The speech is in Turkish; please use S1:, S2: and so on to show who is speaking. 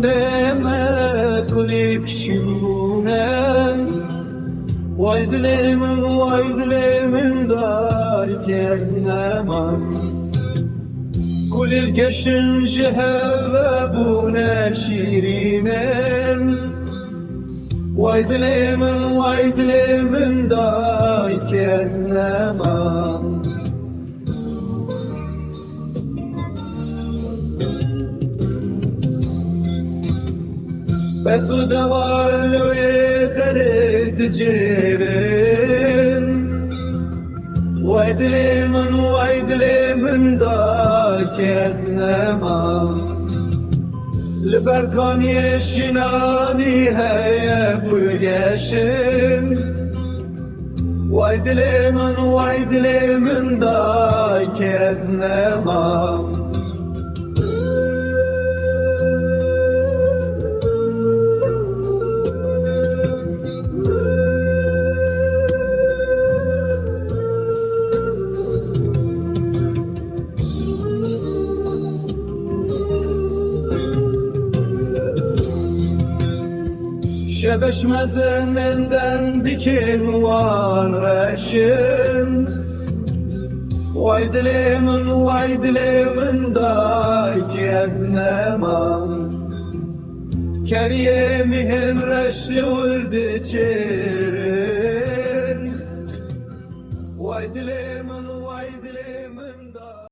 S1: deme kulip şimbunen Vaydilimin da keznemam Kulip geçince heve bu ne şirinen Vaydilimin da keznemam Besu devallo yedere cirin Vaydilimin da keznemam Liberkan yeşinani heye pulgeşin Vaydilimin da keznemam Şebeşmezenden dikin var reşin Vaydilimin da keznemam Keriyemihin reşi urdi çirin Vaydilimin da